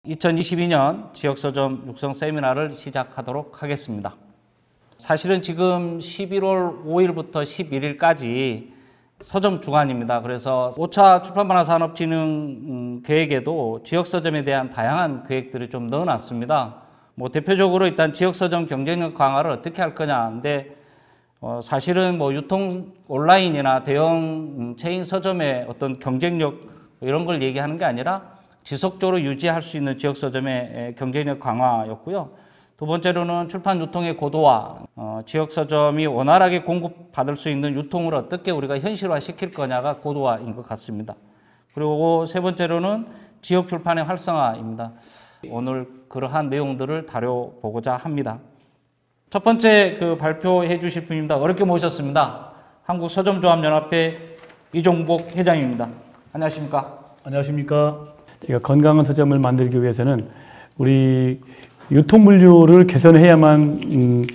2022년 지역서점 육성 세미나를 시작하도록 하겠습니다. 사실은 지금 11월 5일부터 11일까지 서점 주간입니다. 그래서 5차 출판문화산업진흥 계획에도 지역서점에 대한 다양한 계획들을 좀 넣어놨습니다. 대표적으로 일단 지역서점 경쟁력 강화를 어떻게 할 거냐인데, 사실은 유통 온라인이나 대형 체인 서점의 어떤 경쟁력 이런 걸 얘기하는 게 아니라 지속적으로 유지할 수 있는 지역서점의 경쟁력 강화였고요. 두 번째로는 출판 유통의 고도화, 지역서점이 원활하게 공급받을 수 있는 유통을 어떻게 우리가 현실화시킬 거냐가 고도화인 것 같습니다. 그리고 세 번째로는 지역 출판의 활성화입니다. 오늘 그러한 내용들을 다뤄보고자 합니다. 첫 번째 발표해 주실 분입니다. 어렵게 모셨습니다. 한국서점조합연합회 이종복 회장입니다. 안녕하십니까? 안녕하십니까? 제가 건강한 서점을 만들기 위해서는 우리 유통물류를 개선해야만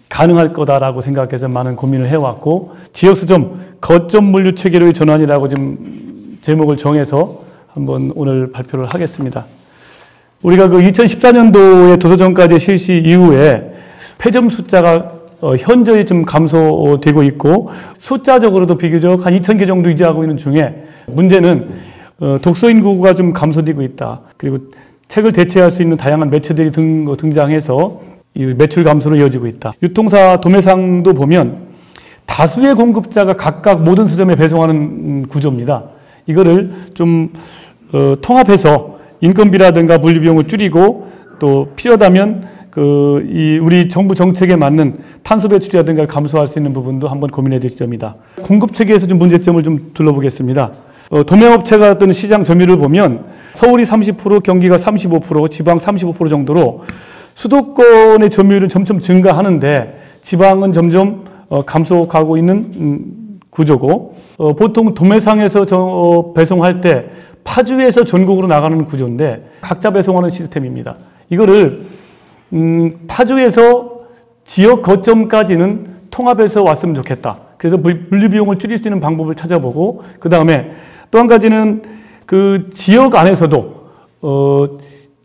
가능할 거다라고 생각해서 많은 고민을 해왔고, 지역서점 거점 물류 체계로의 전환이라고 지금 제목을 정해서 한번 오늘 발표를 하겠습니다. 우리가 2014년도에 도서정가제 실시 이후에 폐점 숫자가 현저히 좀 감소되고 있고, 숫자적으로도 비교적 한 2,000개 정도 유지하고 있는 중에 문제는 독서 인구가 좀 감소되고 있다. 그리고 책을 대체할 수 있는 다양한 매체들이 등장해서 이 매출 감소로 이어지고 있다. 유통사 도매상도 보면 다수의 공급자가 각각 모든 서점에 배송하는 구조입니다. 이거를 좀 통합해서 인건비라든가 물류비용을 줄이고, 또 필요하다면 우리 정부 정책에 맞는 탄소 배출이라든가 감소할 수 있는 부분도 한번 고민해야 될 지점이다. 공급 체계에서 좀 문제점을 좀 둘러보겠습니다. 도매업체가 어떤 시장 점유율을 보면 서울이 30%, 경기가 35%, 지방 35% 정도로 수도권의 점유율은 점점 증가하는데 지방은 점점 감소하고 있는 구조고, 보통 도매상에서 배송할 때 파주에서 전국으로 나가는 구조인데 각자 배송하는 시스템입니다. 이거를 파주에서 지역 거점까지는 통합해서 왔으면 좋겠다. 그래서 물류비용을 줄일 수 있는 방법을 찾아보고, 그 다음에 또 한 가지는 지역 안에서도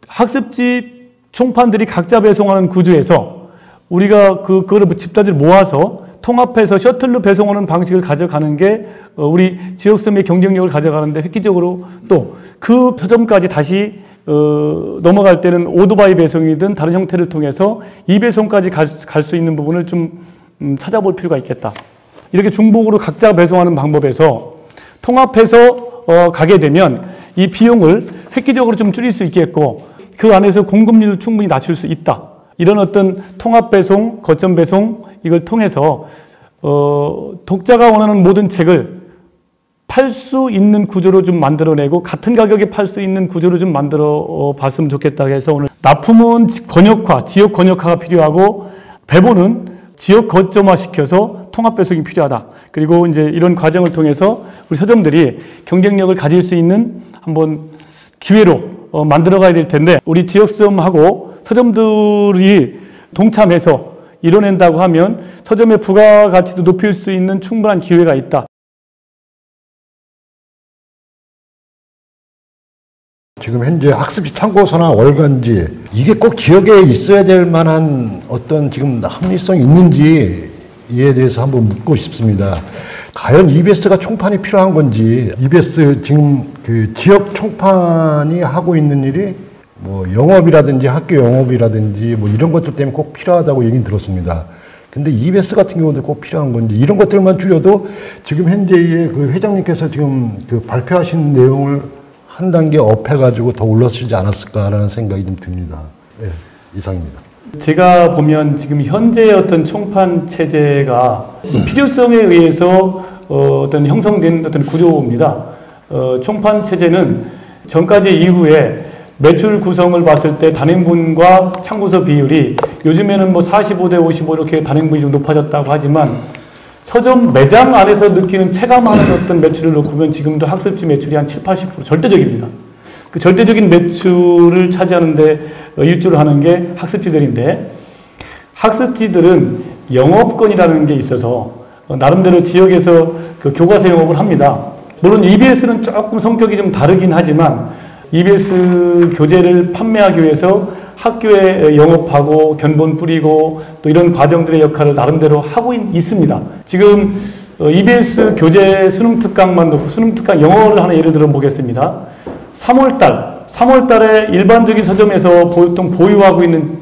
학습지 총판들이 각자 배송하는 구조에서 우리가 그거를 집단을 모아서 통합해서 셔틀로 배송하는 방식을 가져가는 게 우리 지역서점의 경쟁력을 가져가는데 획기적으로, 또 그 서점까지 다시 넘어갈 때는 오토바이 배송이든 다른 형태를 통해서 이 배송까지 갈 수 있는 부분을 좀 찾아볼 필요가 있겠다. 이렇게 중복으로 각자 배송하는 방법에서 통합해서 가게 되면 이 비용을 획기적으로 좀 줄일 수 있겠고, 그 안에서 공급률을 충분히 낮출 수 있다. 이런 어떤 통합 배송, 거점 배송 이걸 통해서 독자가 원하는 모든 책을 팔 수 있는 구조로 좀 만들어내고 같은 가격에 팔 수 있는 구조로 좀 만들어 봤으면 좋겠다 해서 오늘 납품은 권역화, 지역 권역화가 필요하고, 배보는 지역 거점화 시켜서 통합 배송이 필요하다. 그리고 이제 이런 과정을 통해서 우리 서점들이 경쟁력을 가질 수 있는 한번 기회로 만들어 가야 될 텐데, 우리 지역 서점하고 서점들이 동참해서 이뤄낸다고 하면 서점의 부가가치도 높일 수 있는 충분한 기회가 있다. 지금 현재 학습지 참고서나 월간지, 이게 꼭 지역에 있어야 될 만한 어떤 지금 합리성이 있는지에 대해서 한번 묻고 싶습니다. 과연 EBS가 총판이 필요한 건지, EBS 지금 지역 총판이 하고 있는 일이 영업이라든지 학교 영업이라든지 이런 것들 때문에 꼭 필요하다고 얘기는 들었습니다. 근데 EBS 같은 경우도 꼭 필요한 건지, 이런 것들만 줄여도 지금 현재의 회장님께서 지금 발표하신 내용을 한 단계 업해가지고 더 올랐지 않았을까라는 생각이 좀 듭니다. 네, 이상입니다. 제가 보면 지금 현재의 어떤 총판 체제가 필요성에 의해서 어떤 형성된 어떤 구조입니다. 총판 체제는 정가제 이후에 매출 구성을 봤을 때 단행본과 참고서 비율이 요즘에는 45대 55 이렇게 단행본이 좀 높아졌다고 하지만, 서점 매장 안에서 느끼는 체감하는 어떤 매출을 놓고 보면 지금도 학습지 매출이 한 7, 80% 절대적입니다. 그 절대적인 매출을 차지하는데 일조를 하는 게 학습지들인데, 학습지들은 영업권이라는 게 있어서 나름대로 지역에서 교과서 영업을 합니다. 물론 EBS는 조금 성격이 좀 다르긴 하지만 EBS 교재를 판매하기 위해서 학교에 영업하고 견본 뿌리고 또 이런 과정들의 역할을 나름대로 하고 있습니다. 지금 EBS 교재 수능 특강만 놓고 수능 특강 영어를 하나 예를 들어 보겠습니다. 3월달에 일반적인 서점에서 보통 보유하고 있는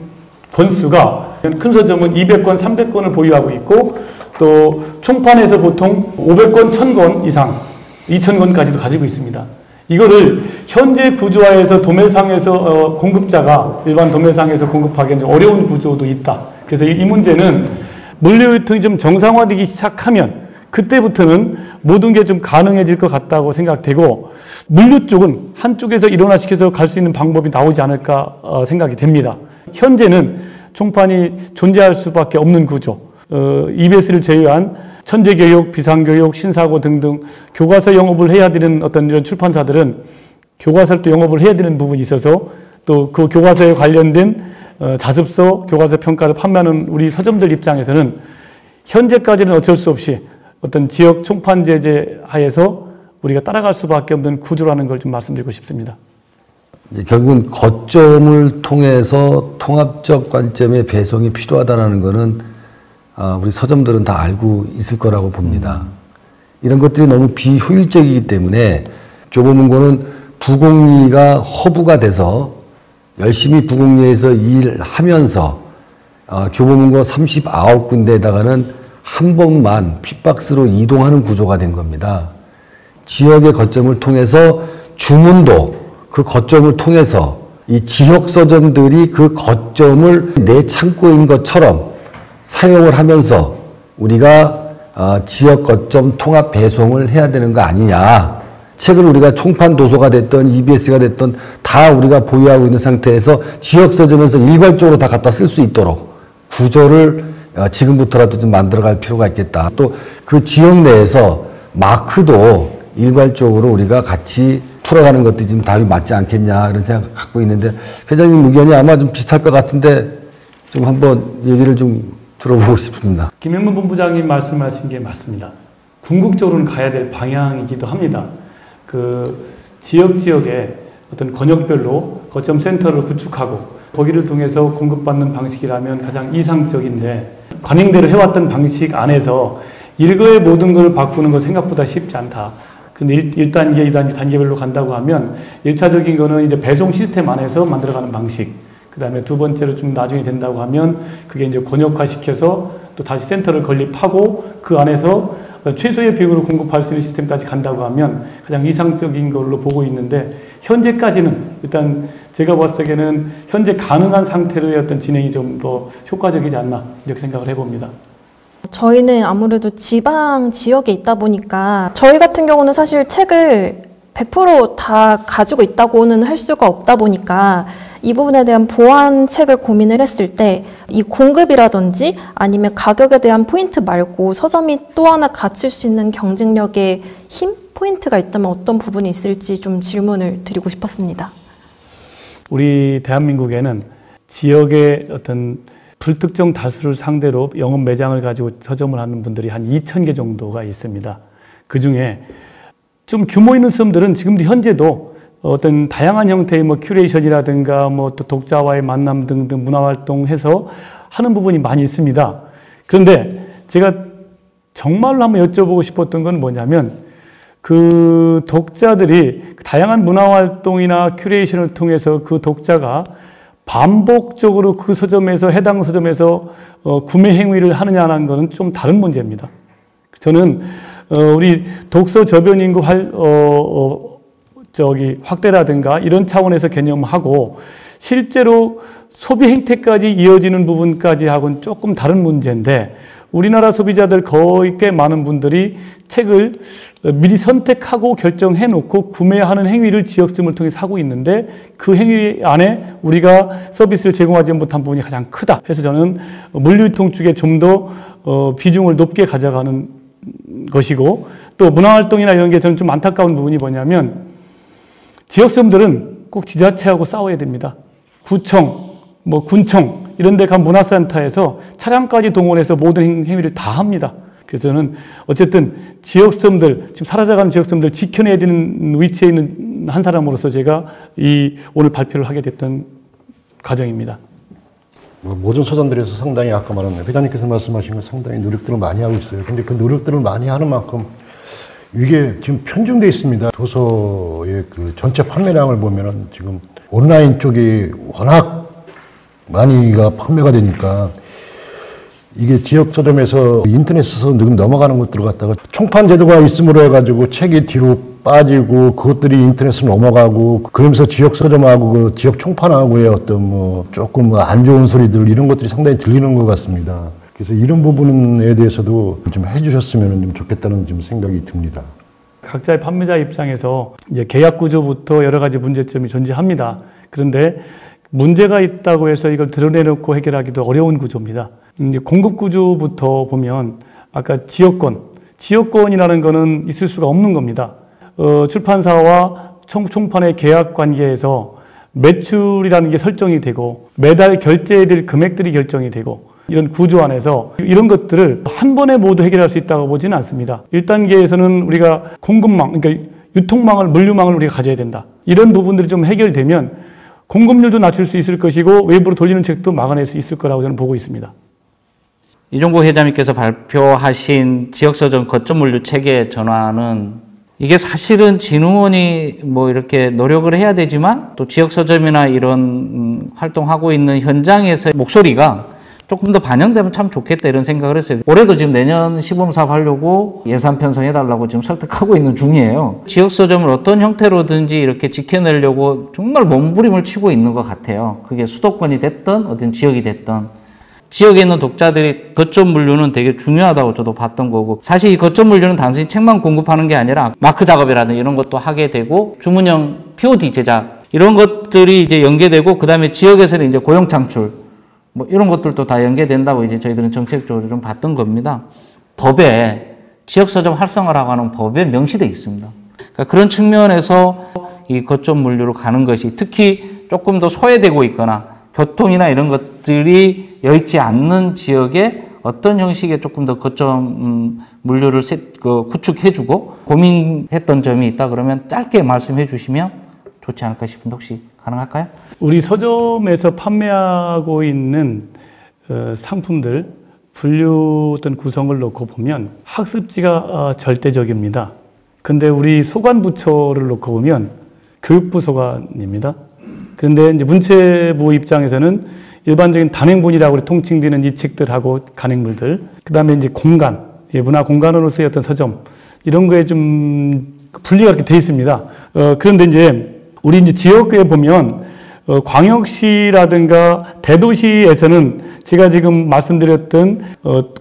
권수가 큰 서점은 200권, 300권을 보유하고 있고 또 총판에서 보통 500권, 1000권 이상 2000권까지도 가지고 있습니다. 이거를 현재 구조화에서 도매상에서 공급자가 일반 도매상에서 공급하기에는 어려운 구조도 있다. 그래서 이 문제는 물류 유통이 좀 정상화되기 시작하면 그때부터는 모든 게 좀 가능해질 것 같다고 생각되고 물류 쪽은 한쪽에서 일원화시켜서 갈 수 있는 방법이 나오지 않을까 생각이 됩니다. 현재는 총판이 존재할 수밖에 없는 구조, EBS를 제외한 천재교육, 비상교육, 신사고 등등 교과서 영업을 해야 되는 어떤 이런 출판사들은 교과서를 또 영업을 해야 되는 부분이 있어서 또 그 교과서에 관련된 자습서, 교과서 평가를 판매하는 우리 서점들 입장에서는 현재까지는 어쩔 수 없이 어떤 지역 총판 제재 하에서 우리가 따라갈 수밖에 없는 구조라는 걸 좀 말씀드리고 싶습니다. 이제 결국은 거점을 통해서 통합적 관점의 배송이 필요하다는 것은 우리 서점들은 다 알고 있을 거라고 봅니다. 이런 것들이 너무 비효율적이기 때문에 교보문고는 부공리가 허브가 돼서 열심히 부공리에서 일하면서 교보문고 39군데에다가는 한 번만 핏박스로 이동하는 구조가 된 겁니다. 지역의 거점을 통해서 주문도 그 거점을 통해서 이 지역 서점들이 그 거점을 내 창고인 것처럼 사용을 하면서 우리가 지역 거점 통합 배송을 해야 되는 거 아니냐. 책을 우리가 총판 도서가 됐던 EBS가 됐던 다 우리가 보유하고 있는 상태에서 지역 서점에서 일괄적으로 다 갖다 쓸 수 있도록 구조를 지금부터라도 좀 만들어갈 필요가 있겠다. 또 그 지역 내에서 마크도 일괄적으로 우리가 같이 풀어가는 것들이 지금 답이 맞지 않겠냐 이런 생각 갖고 있는데 회장님 의견이 아마 좀 비슷할 것 같은데 좀 한번 얘기를 좀 들어보고 싶습니다. 김영문 본부장님 말씀하신 게 맞습니다. 궁극적으로는 가야 될 방향이기도 합니다. 그 지역에 어떤 권역별로 거점 센터를 구축하고 거기를 통해서 공급받는 방식이라면 가장 이상적인데 관행대로 해왔던 방식 안에서 일거의 모든 걸 바꾸는 건 생각보다 쉽지 않다. 근데 1단계, 2단계, 단계별로 간다고 하면 1차적인 거는 이제 배송 시스템 안에서 만들어가는 방식. 그 다음에 두 번째로 좀 나중에 된다고 하면 그게 이제 권역화시켜서 또 다시 센터를 건립하고 그 안에서 최소의 비용으로 공급할 수 있는 시스템까지 간다고 하면 가장 이상적인 걸로 보고 있는데 현재까지는 일단 제가 봤을 적에는 현재 가능한 상태로의 어떤 진행이 좀 더 효과적이지 않나 이렇게 생각을 해봅니다. 저희는 아무래도 지방 지역에 있다 보니까 저희 같은 경우는 사실 책을 100% 다 가지고 있다고는 할 수가 없다 보니까 이 부분에 대한 보완책을 고민을 했을 때 이 공급이라든지 아니면 가격에 대한 포인트 말고 서점이 또 하나 갖출 수 있는 경쟁력의 힘? 포인트가 있다면 어떤 부분이 있을지 좀 질문을 드리고 싶었습니다. 우리 대한민국에는 지역의 어떤 불특정 다수를 상대로 영업 매장을 가지고 서점을 하는 분들이 한 2,000개 정도가 있습니다. 그 중에 좀 규모 있는 서점들은 지금도 현재도 어떤 다양한 형태의 뭐 큐레이션이라든가 뭐 또 독자와의 만남 등등 문화활동해서 하는 부분이 많이 있습니다. 그런데 제가 정말로 한번 여쭤보고 싶었던 건 뭐냐면 그 독자들이 다양한 문화활동이나 큐레이션을 통해서 그 독자가 반복적으로 그 서점에서 해당 서점에서 구매 행위를 하느냐는 것은 좀 다른 문제입니다. 저는 우리 독서 저변 인구 확대라든가 이런 차원에서 개념하고 실제로 소비 행태까지 이어지는 부분까지 하고는 조금 다른 문제인데 우리나라 소비자들 거의 꽤 많은 분들이 책을 미리 선택하고 결정해 놓고 구매하는 행위를 지역점을 통해서 하고 있는데 그 행위 안에 우리가 서비스를 제공하지 못한 부분이 가장 크다 해서 저는 물류유통 쪽에 좀 더 비중을 높게 가져가는 것이고 또 문화활동이나 이런 게 저는 좀 안타까운 부분이 뭐냐면 지역점들은 꼭 지자체하고 싸워야 됩니다. 구청, 군청 이런 데 간 문화센터에서 차량까지 동원해서 모든 행위를 다 합니다. 그래서 저는 어쨌든 지역점들, 지금 사라져가는 지역점들 지켜내야 되는 위치에 있는 한 사람으로서 제가 오늘 발표를 하게 됐던 과정입니다. 모든 서점들에서 상당히 아까 말한 회장님께서 말씀하신 건 상당히 노력들을 많이 하고 있어요. 근데 그 노력들을 많이 하는 만큼 이게 지금 편중돼 있습니다. 도서의 그 전체 판매량을 보면은 지금 온라인 쪽이 워낙 많이가 판매가 되니까 이게 지역 서점에서 인터넷 써서 넘어가는 것들을 갖다가 총판 제도가 있음으로 해가지고 책이 뒤로 빠지고 그것들이 인터넷으로 넘어가고 그러면서 지역 서점하고 그 지역 총판하고의 어떤 뭐 조금 안 좋은 소리들 이런 것들이 상당히 들리는 것 같습니다. 그래서 이런 부분에 대해서도 좀 해주셨으면 좀 좋겠다는 좀 생각이 듭니다. 각자의 판매자 입장에서 이제 계약 구조부터 여러 가지 문제점이 존재합니다. 그런데 문제가 있다고 해서 이걸 드러내놓고 해결하기도 어려운 구조입니다. 이제 공급 구조부터 보면 아까 지역권이라는 거는 있을 수가 없는 겁니다. 출판사와 총판의 계약 관계에서 매출이라는 게 설정이 되고 매달 결제될 금액들이 결정이 되고 이런 구조 안에서 이런 것들을 한 번에 모두 해결할 수 있다고 보지는 않습니다. 1단계에서는 우리가 공급망, 그러니까 유통망을, 물류망을 우리가 가져야 된다. 이런 부분들이 좀 해결되면 공급률도 낮출 수 있을 것이고 외부로 돌리는 책도 막아낼 수 있을 거라고 저는 보고 있습니다. 이종국 회장님께서 발표하신 지역서점 거점 물류 체계 전환은 이게 사실은 진흥원이 뭐 이렇게 노력을 해야 되지만 또 지역서점이나 이런 활동하고 있는 현장에서의 목소리가 조금 더 반영되면 참 좋겠다 이런 생각을 했어요. 올해도 지금 내년 시범 사업 하려고 예산 편성해달라고 지금 설득하고 있는 중이에요. 지역서점을 어떤 형태로든지 이렇게 지켜내려고 정말 몸부림을 치고 있는 것 같아요. 그게 수도권이 됐든 어떤 지역이 됐든. 지역에 있는 독자들이 거점 물류는 되게 중요하다고 저도 봤던 거고 사실 이 거점 물류는 단순히 책만 공급하는 게 아니라 마크 작업이라든지 이런 것도 하게 되고 주문형 POD 제작 이런 것들이 이제 연계되고 그 다음에 지역에서는 이제 고용 창출 뭐 이런 것들도 다 연계된다고 이제 저희들은 정책적으로 좀 봤던 겁니다. 법에 지역서점 활성화라고 하는 법에 명시되어 있습니다. 그러니까 그런 측면에서 이 거점 물류로 가는 것이 특히 조금 더 소외되고 있거나 교통이나 이런 것들이 여의치 않는 지역에 어떤 형식의 조금 더 거점 물류를 구축해주고 고민했던 점이 있다 그러면 짧게 말씀해 주시면 좋지 않을까 싶은데 혹시 가능할까요? 우리 서점에서 판매하고 있는 상품들 분류 어떤 구성을 놓고 보면 학습지가 절대적입니다. 근데 우리 소관부처를 놓고 보면 교육부 소관입니다. 그런데 이제 문체부 입장에서는 일반적인 단행본이라고 통칭되는 이 책들하고 간행물들, 그 다음에 이제 공간, 문화 공간으로서의 어떤 서점, 이런 거에 좀 분리가 이렇게 돼 있습니다. 그런데 이제 우리 이제 지역에 보면 광역시라든가 대도시에서는 제가 지금 말씀드렸던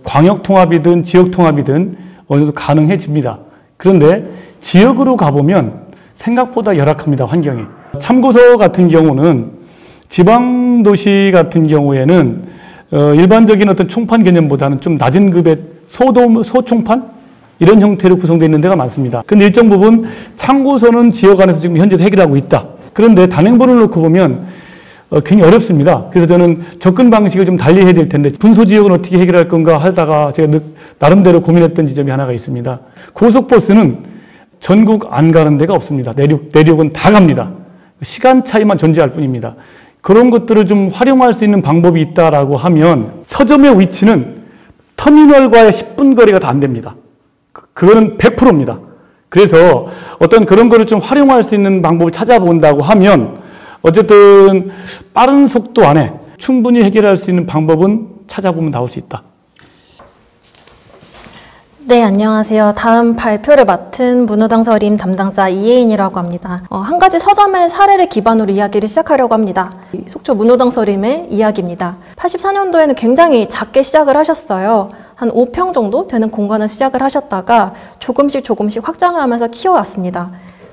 광역통합이든 지역통합이든 어느 정도 가능해집니다. 그런데 지역으로 가보면 생각보다 열악합니다, 환경이. 참고서 같은 경우는 지방도시 같은 경우에는 일반적인 어떤 총판 개념보다는 좀 낮은 급의 소총판? 이런 형태로 구성되어 있는 데가 많습니다. 근데 일정 부분 참고서는 지역 안에서 지금 현재 해결하고 있다. 그런데 단행본을 놓고 보면 굉장히 어렵습니다. 그래서 저는 접근 방식을 좀 달리 해야 될 텐데 분소지역은 어떻게 해결할 건가 하다가 제가 나름대로 고민했던 지점이 하나가 있습니다. 고속버스는 전국 안 가는 데가 없습니다. 내륙은 다 갑니다. 시간 차이만 존재할 뿐입니다. 그런 것들을 좀 활용할 수 있는 방법이 있다라고 하면 서점의 위치는 터미널과의 10분 거리가 다 안 됩니다. 그거는 100%입니다. 그래서 어떤 그런 거를 좀 활용할 수 있는 방법을 찾아본다고 하면 어쨌든 빠른 속도 안에 충분히 해결할 수 있는 방법은 찾아보면 나올 수 있다. 네, 안녕하세요. 다음 발표를 맡은 문호당 서림 담당자 이혜인이라고 합니다. 한 가지 서점의 사례를 기반으로 이야기를 시작하려고 합니다. 속초 문호당 서림의 이야기입니다. 84년도에는 굉장히 작게 시작을 하셨어요. 한 5평 정도 되는 공간을 시작을 하셨다가 조금씩 확장을 하면서 키워왔습니다.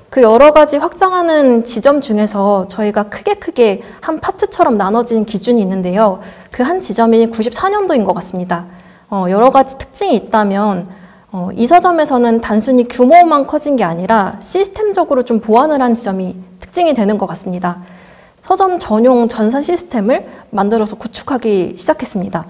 그 여러 가지 확장하는 지점 중에서 저희가 크게 한 파트처럼 나눠진 기준이 있는데요. 그 한 지점이 94년도인 것 같습니다. 여러 가지 특징이 있다면 이 서점에서는 단순히 규모만 커진 게 아니라 시스템적으로 좀 보완을 한 지점이 특징이 되는 것 같습니다. 서점 전용 전산 시스템을 만들어서 구축하기 시작했습니다.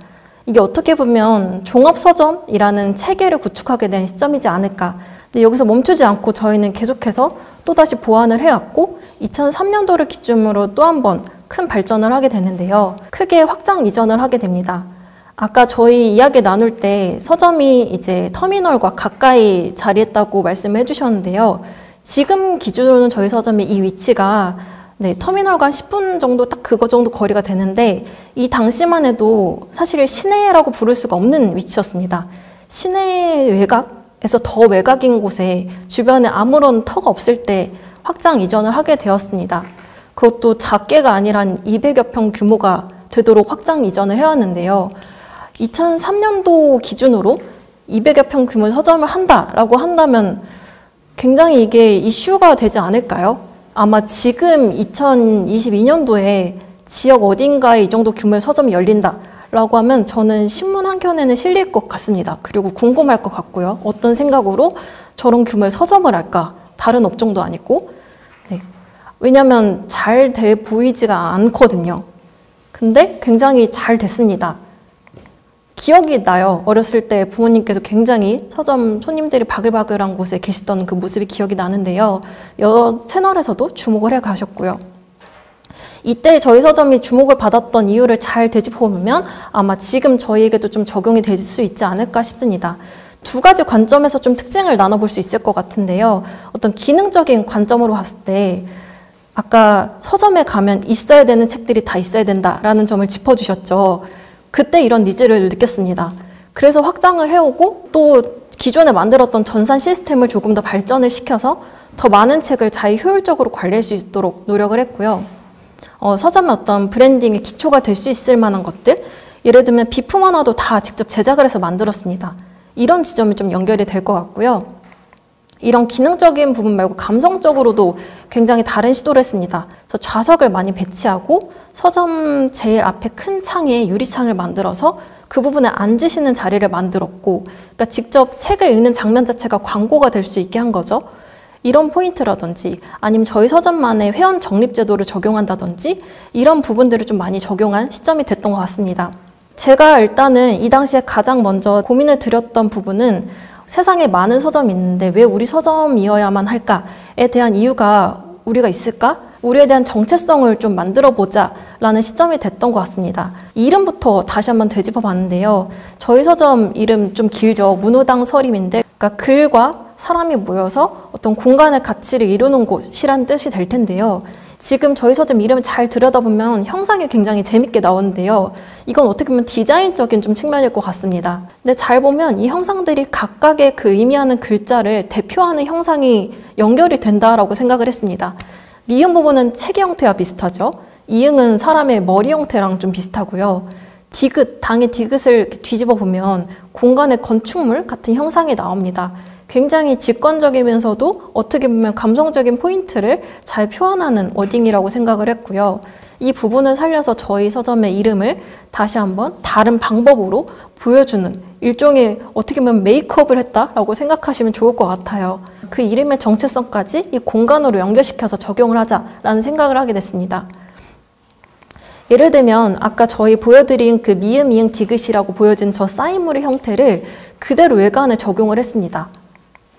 이게 어떻게 보면 종합서점이라는 체계를 구축하게 된 시점이지 않을까. 근데 여기서 멈추지 않고 저희는 계속해서 또다시 보완을 해왔고 2003년도를 기준으로 또 한 번 큰 발전을 하게 되는데요. 크게 확장 이전을 하게 됩니다. 아까 저희 이야기 나눌 때 서점이 이제 터미널과 가까이 자리했다고 말씀을 해주셨는데요. 지금 기준으로는 저희 서점의 이 위치가 네, 터미널과 한 10분 정도 딱 그거 정도 거리가 되는데 이 당시만 해도 사실 시내라고 부를 수가 없는 위치였습니다. 시내 외곽에서 더 외곽인 곳에 주변에 아무런 터가 없을 때 확장 이전을 하게 되었습니다. 그것도 작게가 아니라 한 200여 평 규모가 되도록 확장 이전을 해왔는데요. 2003년도 기준으로 200여 평 규모의 서점을 한다라고 한다면 굉장히 이게 이슈가 되지 않을까요? 아마 지금 2022년도에 지역 어딘가에 이 정도 규모의 서점이 열린다라고 하면 저는 신문 한 켠에는 실릴 것 같습니다. 그리고 궁금할 것 같고요. 어떤 생각으로 저런 규모의 서점을 할까? 다른 업종도 아니고. 네. 왜냐하면 잘 돼 보이지가 않거든요. 근데 굉장히 잘 됐습니다. 기억이 나요. 어렸을 때 부모님께서 굉장히 서점 손님들이 바글바글한 곳에 계시던 그 모습이 기억이 나는데요. 여러 채널에서도 주목을 해 가셨고요. 이때 저희 서점이 주목을 받았던 이유를 잘 되짚어보면 아마 지금 저희에게도 좀 적용이 될 수 있지 않을까 싶습니다. 두 가지 관점에서 좀 특징을 나눠볼 수 있을 것 같은데요. 어떤 기능적인 관점으로 봤을 때 아까 서점에 가면 있어야 되는 책들이 다 있어야 된다라는 점을 짚어주셨죠. 그때 이런 니즈를 느꼈습니다. 그래서 확장을 해오고 또 기존에 만들었던 전산 시스템을 조금 더 발전을 시켜서 더 많은 책을 자유효율적으로 관리할 수 있도록 노력을 했고요. 서점의 어떤 브랜딩의 기초가 될 수 있을 만한 것들, 예를 들면 비품 하나도 다 직접 제작을 해서 만들었습니다. 이런 지점이 좀 연결이 될 것 같고요. 이런 기능적인 부분 말고 감성적으로도 굉장히 다른 시도를 했습니다. 그래서 좌석을 많이 배치하고 서점 제일 앞에 큰 창에 유리창을 만들어서 그 부분에 앉으시는 자리를 만들었고, 그러니까 직접 책을 읽는 장면 자체가 광고가 될 수 있게 한 거죠. 이런 포인트라든지 아니면 저희 서점만의 회원 적립 제도를 적용한다든지 이런 부분들을 좀 많이 적용한 시점이 됐던 것 같습니다. 제가 일단은 이 당시에 가장 먼저 고민을 드렸던 부분은 세상에 많은 서점이 있는데 왜 우리 서점이어야만 할까에 대한 이유가 우리가 있을까? 우리에 대한 정체성을 좀 만들어보자 라는 시점이 됐던 것 같습니다. 이름부터 다시 한번 되짚어 봤는데요. 저희 서점 이름 좀 길죠. 문호당 서림인데 그러니까 글과 사람이 모여서 어떤 공간의 가치를 이루는 곳이란 뜻이 될 텐데요. 지금 저희 서점 이름을 잘 들여다보면 형상이 굉장히 재밌게 나오는데요. 이건 어떻게 보면 디자인적인 좀 측면일 것 같습니다. 근데 잘 보면 이 형상들이 각각의 그 의미하는 글자를 대표하는 형상이 연결이 된다라고 생각을 했습니다. 미음 부분은 책의 형태와 비슷하죠. 이응은 사람의 머리 형태랑 좀 비슷하고요. 디귿, 당의 디귿을 뒤집어 보면 공간의 건축물 같은 형상이 나옵니다. 굉장히 직관적이면서도 어떻게 보면 감성적인 포인트를 잘 표현하는 워딩이라고 생각을 했고요. 이 부분을 살려서 저희 서점의 이름을 다시 한번 다른 방법으로 보여주는 일종의 어떻게 보면 메이크업을 했다라고 생각하시면 좋을 것 같아요. 그 이름의 정체성까지 이 공간으로 연결시켜서 적용을 하자라는 생각을 하게 됐습니다. 예를 들면 아까 저희 보여드린 그 미음, 이응, 디귿이라고 보여진 저 사인물의 형태를 그대로 외관에 적용을 했습니다.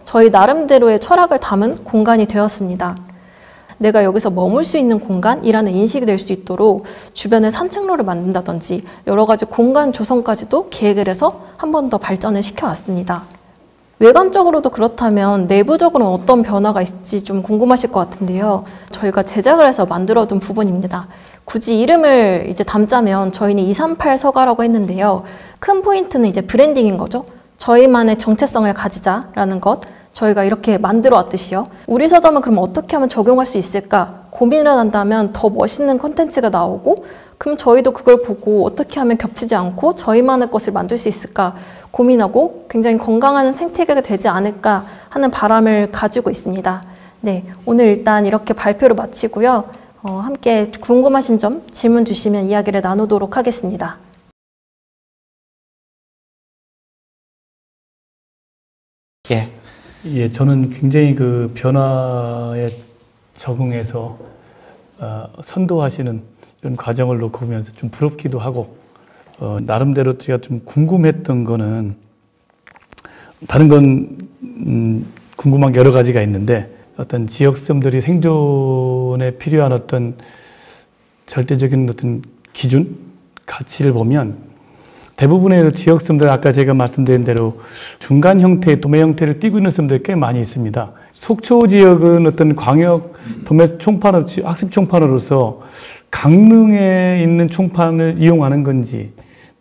저희 나름대로의 철학을 담은 공간이 되었습니다. 내가 여기서 머물 수 있는 공간이라는 인식이 될 수 있도록 주변에 산책로를 만든다든지 여러 가지 공간 조성까지도 계획을 해서 한 번 더 발전을 시켜왔습니다. 외관적으로도 그렇다면 내부적으로는 어떤 변화가 있을지 좀 궁금하실 것 같은데요. 저희가 제작을 해서 만들어둔 부분입니다. 굳이 이름을 이제 담자면 저희는 238 서가라고 했는데요. 큰 포인트는 이제 브랜딩인 거죠. 저희만의 정체성을 가지자라는 것, 저희가 이렇게 만들어 왔듯이요. 우리 서점은 그럼 어떻게 하면 적용할 수 있을까 고민을 한다면 더 멋있는 콘텐츠가 나오고, 그럼 저희도 그걸 보고 어떻게 하면 겹치지 않고 저희만의 것을 만들 수 있을까 고민하고 굉장히 건강한 생태계가 되지 않을까 하는 바람을 가지고 있습니다. 네, 오늘 일단 이렇게 발표를 마치고요. 함께 궁금하신 점 질문 주시면 이야기를 나누도록 하겠습니다. 예, 저는 굉장히 그 변화에 적응해서 선도하시는 이런 과정을 놓고 보면서 좀 부럽기도 하고, 나름대로 제가 좀 궁금했던 거는 다른 건 궁금한 게 여러 가지가 있는데 어떤 지역 서점들이 생존에 필요한 어떤 절대적인 어떤 기준, 가치를 보면 대부분의 지역 서점들 아까 제가 말씀드린 대로 중간 형태의 도매 형태를 띠고 있는 서점들이 꽤 많이 있습니다. 속초 지역은 어떤 광역 도매 총판으로 학습 총판으로서 강릉에 있는 총판을 이용하는 건지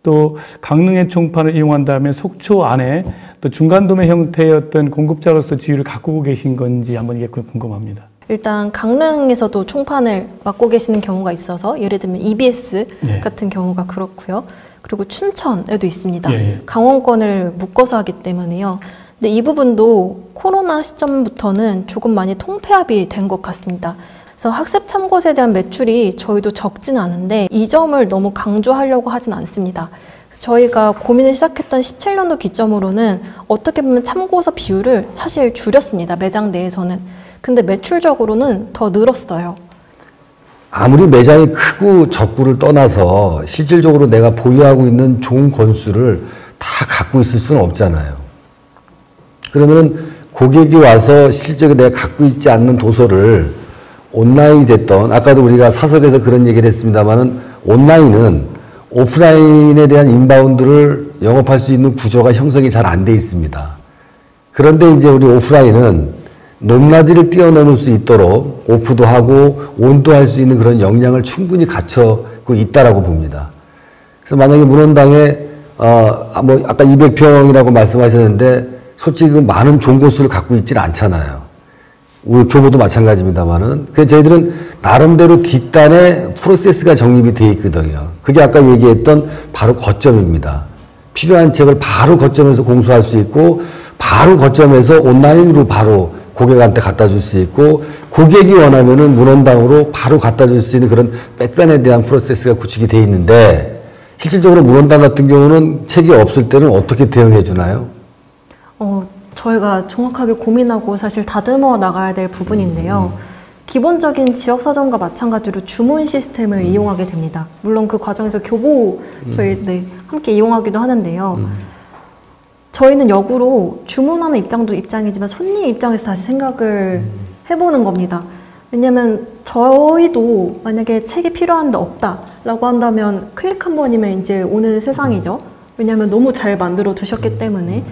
또 강릉의 총판을 이용한다면 속초 안에 또 중간 도매 형태의 어떤 공급자로서 지위를 갖고 계신 건지 한번 이게 궁금합니다. 일단 강릉에서도 총판을 맡고 계시는 경우가 있어서 예를 들면 EBS 예. 같은 경우가 그렇고요. 그리고 춘천에도 있습니다. 예. 강원권을 묶어서 하기 때문에요. 근데 이 부분도 코로나 시점부터는 조금 많이 통폐합이 된 것 같습니다. 그래서 학습 참고서에 대한 매출이 저희도 적진 않은데 이 점을 너무 강조하려고 하진 않습니다. 저희가 고민을 시작했던 17년도 기점으로는 어떻게 보면 참고서 비율을 사실 줄였습니다. 매장 내에서는. 근데 매출적으로는 더 늘었어요. 아무리 매장이 크고 적구를 떠나서 실질적으로 내가 보유하고 있는 종 권수를 다 갖고 있을 수는 없잖아요. 그러면 고객이 와서 실제로 내가 갖고 있지 않는 도서를 온라인이 됐던, 아까도 우리가 사석에서 그런 얘기를 했습니다만은 온라인은 오프라인에 대한 인바운드를 영업할 수 있는 구조가 형성이 잘 안 돼 있습니다. 그런데 이제 우리 오프라인은 높낮이를 뛰어넘을 수 있도록 오프도 하고 온도 할 수 있는 그런 역량을 충분히 갖추고 있다라고 봅니다. 그래서 만약에 문헌당에 뭐 아까 200평이라고 말씀하셨는데 솔직히 그 많은 종고수를 갖고 있지는 않잖아요. 우리 교보도 마찬가지입니다만은. 그래서 저희들은 나름대로 뒷단에 프로세스가 정립이 되어 있거든요. 그게 아까 얘기했던 바로 거점입니다. 필요한 책을 바로 거점에서 공수할 수 있고 바로 거점에서 온라인으로 바로 고객한테 갖다 줄 수 있고 고객이 원하면은 문헌당으로 바로 갖다 줄 수 있는 그런 백단에 대한 프로세스가 구축이 되어 있는데 실질적으로 문헌당 같은 경우는 책이 없을 때는 어떻게 대응해 주나요? 저희가 정확하게 고민하고 사실 다듬어 나가야 될 부분인데요. 기본적인 지역서점과 마찬가지로 주문 시스템을 이용하게 됩니다. 물론 그 과정에서 교보를 함께 이용하기도 하는데요. 저희는 역으로 주문하는 입장도 입장이지만 손님 입장에서 다시 생각을 해보는 겁니다. 왜냐면 저희도 만약에 책이 필요한데 없다라고 한다면 클릭 한 번이면 이제 오는 세상이죠. 왜냐면 너무 잘 만들어 두셨기 때문에.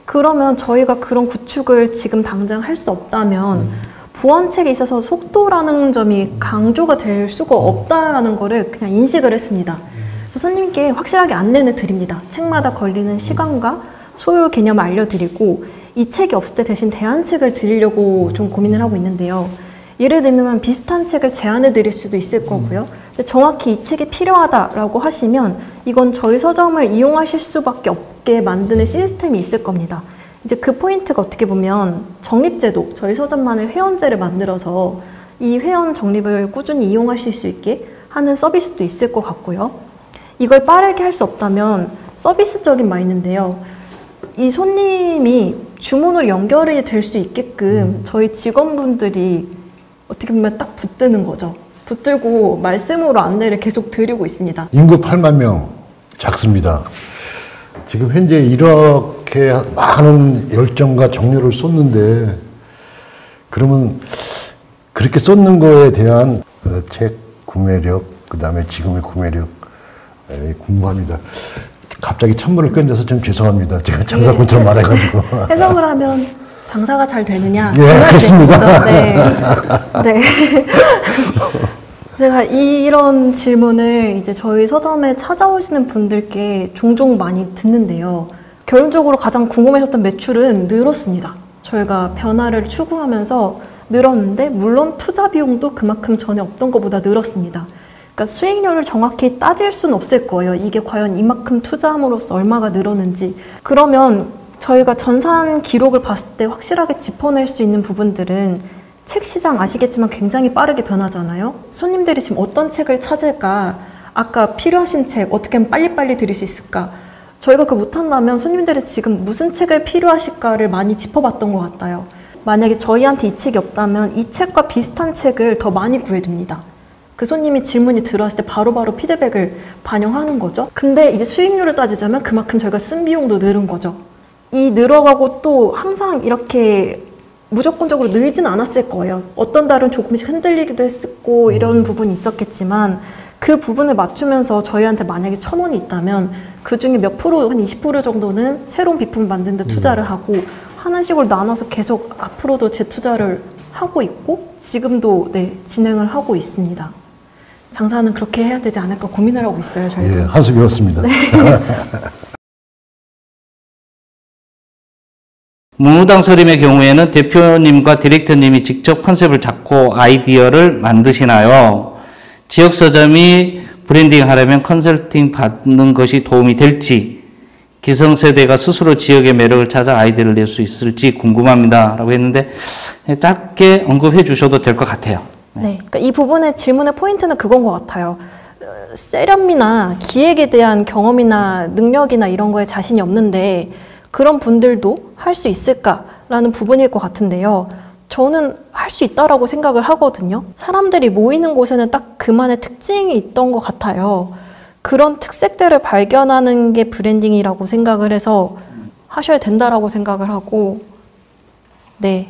그러면 저희가 그런 구축을 지금 당장 할 수 없다면 보안책에 있어서 속도라는 점이 강조가 될 수가 없다라는 거를 그냥 인식을 했습니다. 그래서 손님께 확실하게 안내를 드립니다. 책마다 걸리는 시간과 소요 개념을 알려드리고 이 책이 없을 때 대신 대안책을 드리려고 좀 고민을 하고 있는데요. 예를 들면 비슷한 책을 제안해 드릴 수도 있을 거고요. 근데 정확히 이 책이 필요하다라고 하시면 이건 저희 서점을 이용하실 수밖에 없게 만드는 시스템이 있을 겁니다. 이제 그 포인트가 어떻게 보면 적립제도, 저희 서점만의 회원제를 만들어서 이 회원 적립을 꾸준히 이용하실 수 있게 하는 서비스도 있을 것 같고요. 이걸 빠르게 할 수 없다면 서비스적인 마인드인데요. 이 손님이 주문으로 연결이 될 수 있게끔 저희 직원분들이 어떻게 보면 딱 붙드는 거죠. 붙들고 말씀으로 안내를 계속 드리고 있습니다. 인구 8만 명 작습니다. 지금 현재 이렇게 많은 열정과 정열을 쏟는데 그러면 그렇게 쏟는 거에 대한 책 구매력, 그 다음에 지금의 구매력 궁금합니다. 갑자기 찬물을 껴줘서 좀 죄송합니다. 제가 장사꾼처럼 말해가지고. 해석을 하면 장사가 잘 되느냐? 예, 그렇습니다. 네. 네. 제가 이런 질문을 이제 저희 서점에 찾아오시는 분들께 종종 많이 듣는데요. 결론적으로 가장 궁금해하셨던 매출은 늘었습니다. 저희가 변화를 추구하면서 늘었는데 물론 투자 비용도 그만큼 전에 없던 것보다 늘었습니다. 그러니까 수익률을 정확히 따질 수는 없을 거예요. 이게 과연 이만큼 투자함으로써 얼마가 늘었는지. 그러면 저희가 전산 기록을 봤을 때 확실하게 짚어낼 수 있는 부분들은 책 시장 아시겠지만 굉장히 빠르게 변하잖아요. 손님들이 지금 어떤 책을 찾을까? 아까 필요하신 책 어떻게 하면 빨리빨리 드릴 수 있을까? 저희가 그거 못한다면 손님들이 지금 무슨 책을 필요하실까를 많이 짚어봤던 것 같아요. 만약에 저희한테 이 책이 없다면 이 책과 비슷한 책을 더 많이 구해줍니다. 그 손님이 질문이 들어왔을 때 바로바로 피드백을 반영하는 거죠. 근데 이제 수익률을 따지자면 그만큼 저희가 쓴 비용도 늘은 거죠. 이 늘어가고 또 항상 이렇게 무조건적으로 늘진 않았을 거예요. 어떤 달은 조금씩 흔들리기도 했었고 이런 부분이 있었겠지만 그 부분을 맞추면서 저희한테 만약에 1,000원이 있다면 그 중에 몇 프로, 한 20% 정도는 새로운 비품 만드는 데 투자를 하고 하는 식으로 나눠서 계속 앞으로도 재투자를 하고 있고 지금도 네, 진행을 하고 있습니다. 장사는 그렇게 해야 되지 않을까 고민을 하고 있어요. 저희도. 예, 한수 배웠습니다. 문무당 서림의 경우에는 대표님과 디렉터님이 직접 컨셉을 잡고 아이디어를 만드시나요? 지역 서점이 브랜딩 하려면 컨설팅 받는 것이 도움이 될지, 기성세대가 스스로 지역의 매력을 찾아 아이디어를 낼 수 있을지 궁금합니다. 라고 했는데 짧게 언급해 주셔도 될 것 같아요. 네, 그러니까 이 부분의 질문의 포인트는 그건 것 같아요. 세련미나 기획에 대한 경험이나 능력이나 이런 거에 자신이 없는데 그런 분들도 할 수 있을까라는 부분일 것 같은데요. 저는 할 수 있다라고 생각을 하거든요. 사람들이 모이는 곳에는 딱 그만의 특징이 있던 것 같아요. 그런 특색들을 발견하는 게 브랜딩이라고 생각을 해서 하셔야 된다라고 생각을 하고, 네.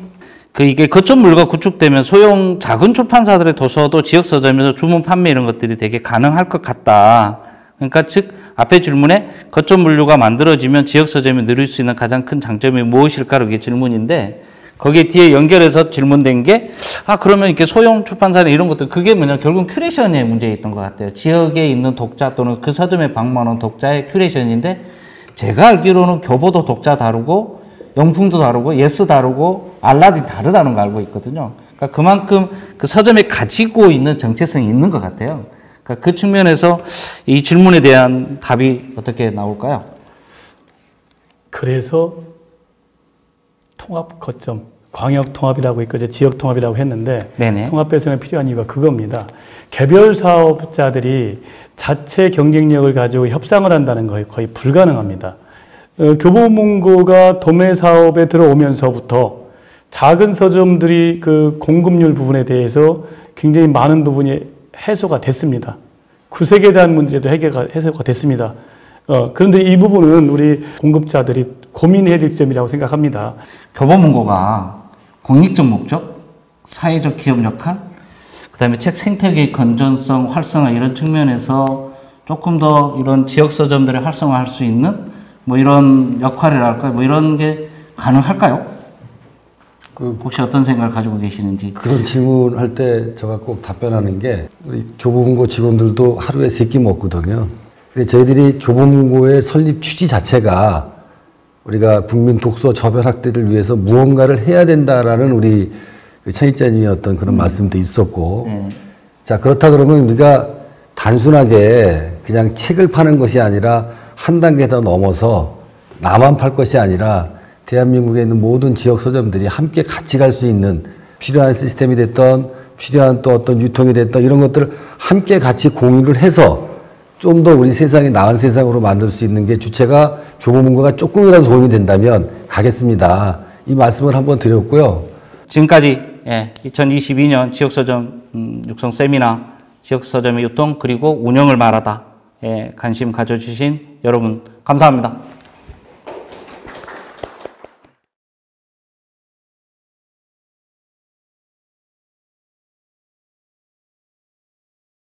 이게 거점 물류가 구축되면 소형 작은 출판사들의 도서도 지역 서점에서 주문 판매 이런 것들이 되게 가능할 것 같다. 그러니까 즉 앞에 질문에 거점 물류가 만들어지면 지역 서점이 누릴 수 있는 가장 큰 장점이 무엇일까로 이게 질문인데 거기에 뒤에 연결해서 질문된 게 그러면 이렇게 소형 출판사나 이런 것들 그게 뭐냐 결국 큐레이션의 문제였던 것 같아요. 지역에 있는 독자 또는 그 서점에 방문하는 독자의 큐레이션인데 제가 알기로는 교보도 독자 다르고 영풍도 다르고 예스 다르고 알라딘 다르다는 걸 알고 있거든요. 그러니까 그만큼 그 서점에 가지고 있는 정체성이 있는 것 같아요. 그러니까 그 측면에서 이 질문에 대한 답이 어떻게 나올까요? 그래서 통합 거점, 광역 통합이라고 있고 이제 지역 통합이라고 했는데 네네. 통합 배송에 필요한 이유가 그겁니다. 개별 사업자들이 자체 경쟁력을 가지고 협상을 한다는 거에 거의 불가능합니다. 교보문고가 도매 사업에 들어오면서부터 작은 서점들이 그 공급률 부분에 대해서 굉장히 많은 부분이 해소가 됐습니다. 구색에 대한 문제도 해소가 됐습니다. 그런데 이 부분은 우리 공급자들이 고민해야 될 점이라고 생각합니다. 교보문고가 공익적 목적, 사회적 기업 역할, 그 다음에 책 생태계의 건전성, 활성화 이런 측면에서 조금 더 이런 지역 서점들의 활성화할 수 있는 뭐 이런 역할이랄까 뭐 이런 게 가능할까요? 혹시 어떤 생각을 가지고 계시는지. 그런 질문할 때 제가 꼭 답변하는 게 우리 교보문고 직원들도 하루에 3끼 먹거든요. 저희들이 교보문고의 설립 취지 자체가 우리가 국민 독서 저변 확대를 위해서 무언가를 해야 된다라는 우리 창립자님의 어떤 그런 말씀도 있었고, 자 그렇다 그러면 우리가 단순하게 그냥 책을 파는 것이 아니라 한 단계 더 넘어서 나만 팔 것이 아니라 대한민국에 있는 모든 지역 서점들이 함께 같이 갈 수 있는 필요한 시스템이 됐던 필요한 또 어떤 유통이 됐던 이런 것들을 함께 같이 공유를 해서 좀 더 우리 세상이 나은 세상으로 만들 수 있는 게 주체가 교보문고가 조금이라도 도움이 된다면 가겠습니다. 이 말씀을 한번 드렸고요. 지금까지 2022년 지역서점 육성 세미나, 지역서점의 유통 그리고 운영을 말하다 관심 가져주신 여러분 감사합니다.